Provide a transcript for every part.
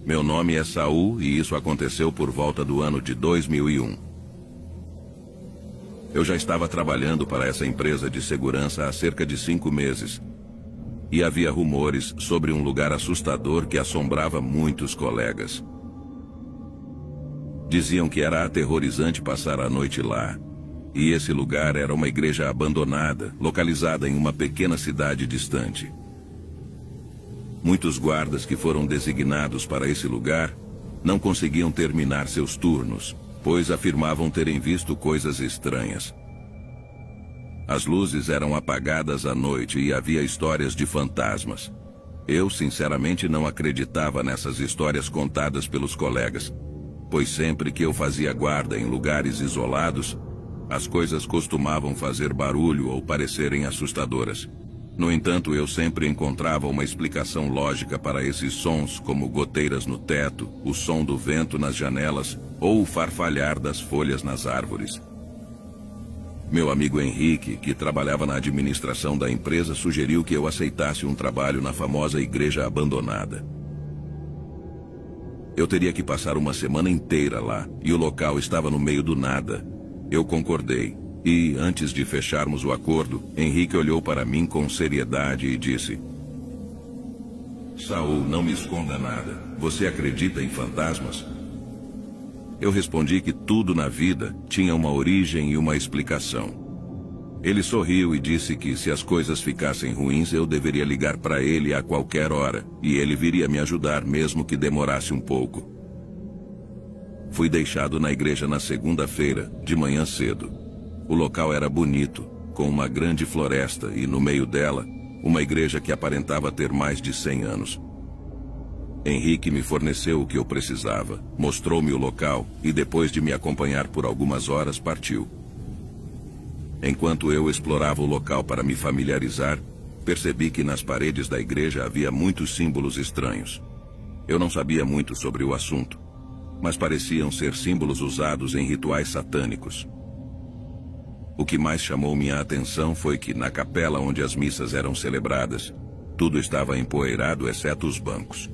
Meu nome é Saul e isso aconteceu por volta do ano de 2001. Eu já estava trabalhando para essa empresa de segurança há cerca de 5 meses. E havia rumores sobre um lugar assustador que assombrava muitos colegas. Diziam que era aterrorizante passar a noite lá. E esse lugar era uma igreja abandonada, localizada em uma pequena cidade distante. Muitos guardas que foram designados para esse lugar não conseguiam terminar seus turnos, pois afirmavam terem visto coisas estranhas. As luzes eram apagadas à noite e havia histórias de fantasmas. Eu, sinceramente, não acreditava nessas histórias contadas pelos colegas, pois sempre que eu fazia guarda em lugares isolados, as coisas costumavam fazer barulho ou parecerem assustadoras. No entanto, eu sempre encontrava uma explicação lógica para esses sons, como goteiras no teto, o som do vento nas janelas ou o farfalhar das folhas nas árvores. Meu amigo Henrique, que trabalhava na administração da empresa, sugeriu que eu aceitasse um trabalho na famosa igreja abandonada. Eu teria que passar uma semana inteira lá, e o local estava no meio do nada. Eu concordei. E, antes de fecharmos o acordo, Henrique olhou para mim com seriedade e disse: Saul, não me esconda nada. Você acredita em fantasmas? Eu respondi que tudo na vida tinha uma origem e uma explicação. Ele sorriu e disse que se as coisas ficassem ruins, eu deveria ligar para ele a qualquer hora, e ele viria me ajudar mesmo que demorasse um pouco. Fui deixado na igreja na segunda-feira, de manhã cedo. O local era bonito, com uma grande floresta e, no meio dela, uma igreja que aparentava ter mais de 100 anos. Henrique me forneceu o que eu precisava, mostrou-me o local e, depois de me acompanhar por algumas horas, partiu. Enquanto eu explorava o local para me familiarizar, percebi que nas paredes da igreja havia muitos símbolos estranhos. Eu não sabia muito sobre o assunto, mas pareciam ser símbolos usados em rituais satânicos. O que mais chamou minha atenção foi que, na capela onde as missas eram celebradas, tudo estava empoeirado exceto os bancos.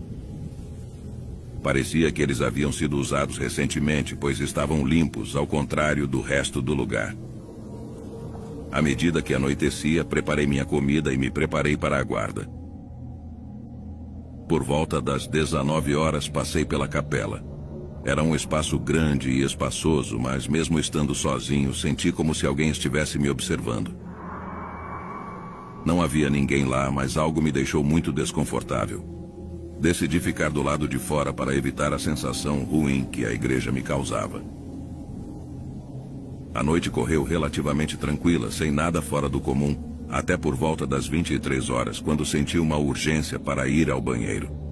Parecia que eles haviam sido usados recentemente, pois estavam limpos, ao contrário do resto do lugar. À medida que anoitecia, preparei minha comida e me preparei para a guarda. Por volta das 19 horas, passei pela capela. Era um espaço grande e espaçoso, mas mesmo estando sozinho, senti como se alguém estivesse me observando. Não havia ninguém lá, mas algo me deixou muito desconfortável. Decidi ficar do lado de fora para evitar a sensação ruim que a igreja me causava. A noite correu relativamente tranquila, sem nada fora do comum, até por volta das 23 horas, quando senti uma urgência para ir ao banheiro.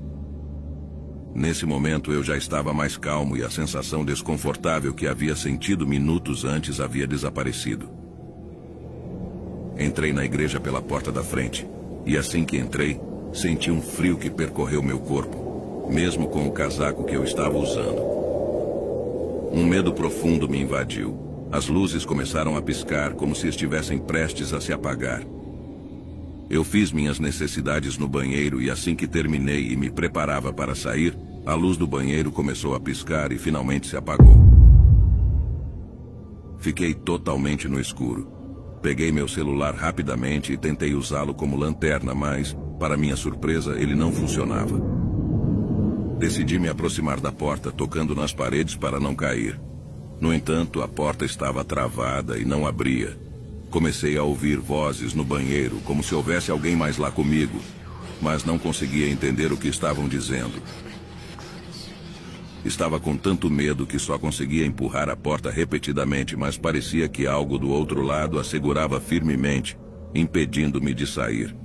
Nesse momento eu já estava mais calmo e a sensação desconfortável que havia sentido minutos antes havia desaparecido. Entrei na igreja pela porta da frente, e assim que entrei, senti um frio que percorreu meu corpo, mesmo com o casaco que eu estava usando. Um medo profundo me invadiu. As luzes começaram a piscar como se estivessem prestes a se apagar. Eu fiz minhas necessidades no banheiro e assim que terminei e me preparava para sair, a luz do banheiro começou a piscar e finalmente se apagou. Fiquei totalmente no escuro. Peguei meu celular rapidamente e tentei usá-lo como lanterna, mas, para minha surpresa, ele não funcionava. Decidi me aproximar da porta, tocando nas paredes para não cair. No entanto, a porta estava travada e não abria. Comecei a ouvir vozes no banheiro, como se houvesse alguém mais lá comigo, mas não conseguia entender o que estavam dizendo. Estava com tanto medo que só conseguia empurrar a porta repetidamente, mas parecia que algo do outro lado a segurava firmemente, impedindo-me de sair.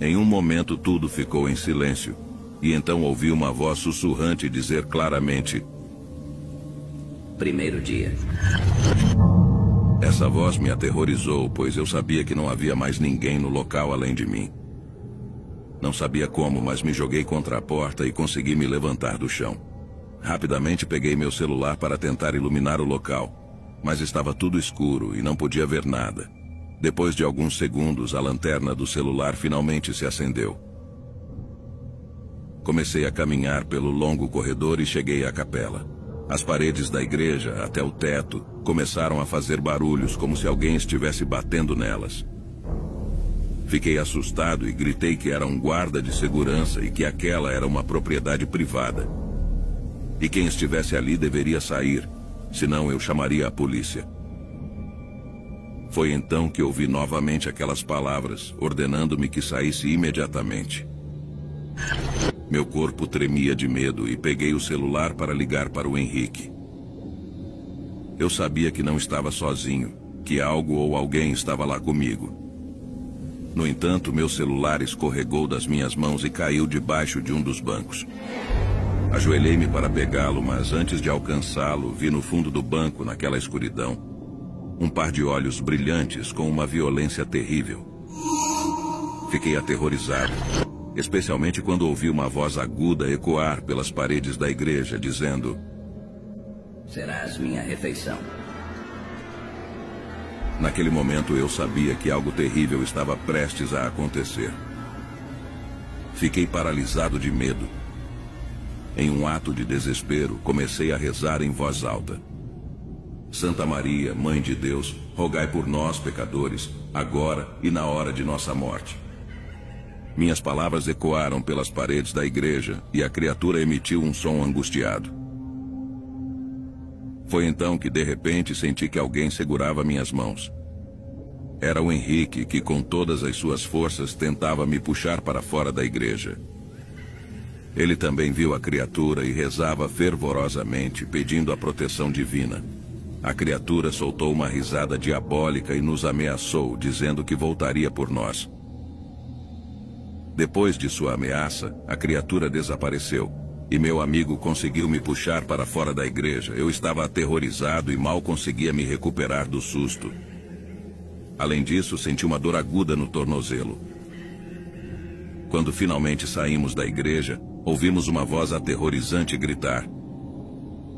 Em um momento tudo ficou em silêncio, e então ouvi uma voz sussurrante dizer claramente: Primeiro dia. Essa voz me aterrorizou, pois eu sabia que não havia mais ninguém no local além de mim. Não sabia como, mas me joguei contra a porta e consegui me levantar do chão. Rapidamente peguei meu celular para tentar iluminar o local, mas estava tudo escuro e não podia ver nada. Depois de alguns segundos, a lanterna do celular finalmente se acendeu. Comecei a caminhar pelo longo corredor e cheguei à capela. As paredes da igreja, até o teto, começaram a fazer barulhos como se alguém estivesse batendo nelas. Fiquei assustado e gritei que era um guarda de segurança e que aquela era uma propriedade privada. E quem estivesse ali deveria sair, senão eu chamaria a polícia. Foi então que ouvi novamente aquelas palavras, ordenando-me que saísse imediatamente. Meu corpo tremia de medo e peguei o celular para ligar para o Henrique. Eu sabia que não estava sozinho, que algo ou alguém estava lá comigo. No entanto, meu celular escorregou das minhas mãos e caiu debaixo de um dos bancos. Ajoelhei-me para pegá-lo, mas antes de alcançá-lo, vi no fundo do banco, naquela escuridão, um par de olhos brilhantes com uma violência terrível. Fiquei aterrorizado, especialmente quando ouvi uma voz aguda ecoar pelas paredes da igreja, dizendo: "Serás minha refeição." Naquele momento eu sabia que algo terrível estava prestes a acontecer. Fiquei paralisado de medo. Em um ato de desespero, comecei a rezar em voz alta: Santa Maria, Mãe de Deus, rogai por nós, pecadores, agora e na hora de nossa morte. Minhas palavras ecoaram pelas paredes da igreja e a criatura emitiu um som angustiado. Foi então que, de repente, senti que alguém segurava minhas mãos. Era o Henrique que, com todas as suas forças, tentava me puxar para fora da igreja. Ele também viu a criatura e rezava fervorosamente, pedindo a proteção divina. A criatura soltou uma risada diabólica e nos ameaçou, dizendo que voltaria por nós. Depois de sua ameaça, a criatura desapareceu, e meu amigo conseguiu me puxar para fora da igreja. Eu estava aterrorizado e mal conseguia me recuperar do susto. Além disso, senti uma dor aguda no tornozelo. Quando finalmente saímos da igreja, ouvimos uma voz aterrorizante gritar: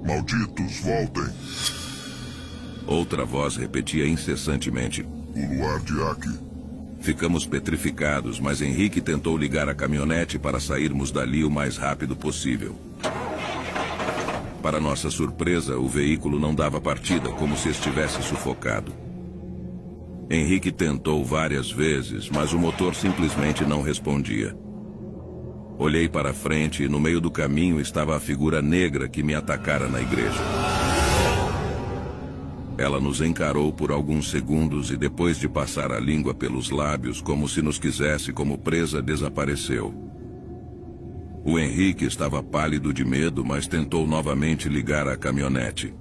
"Malditos, voltem!" Outra voz repetia incessantemente: "O luar de Aki." Ficamos petrificados, mas Henrique tentou ligar a caminhonete para sairmos dali o mais rápido possível. Para nossa surpresa, o veículo não dava partida, como se estivesse sufocado. Henrique tentou várias vezes, mas o motor simplesmente não respondia. Olhei para frente e no meio do caminho estava a figura negra que me atacara na igreja. Ela nos encarou por alguns segundos e, depois de passar a língua pelos lábios, como se nos quisesse como presa, desapareceu. O Henrique estava pálido de medo, mas tentou novamente ligar a caminhonete.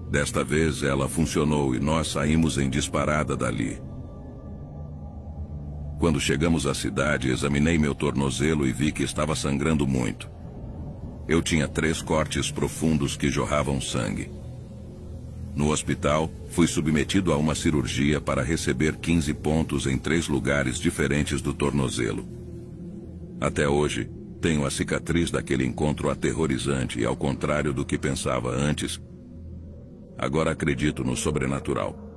Desta vez ela funcionou e nós saímos em disparada dali. Quando chegamos à cidade, examinei meu tornozelo e vi que estava sangrando muito. Eu tinha 3 cortes profundos que jorravam sangue. No hospital, fui submetido a uma cirurgia para receber 15 pontos em 3 lugares diferentes do tornozelo. Até hoje, tenho a cicatriz daquele encontro aterrorizante e, ao contrário do que pensava antes, agora acredito no sobrenatural.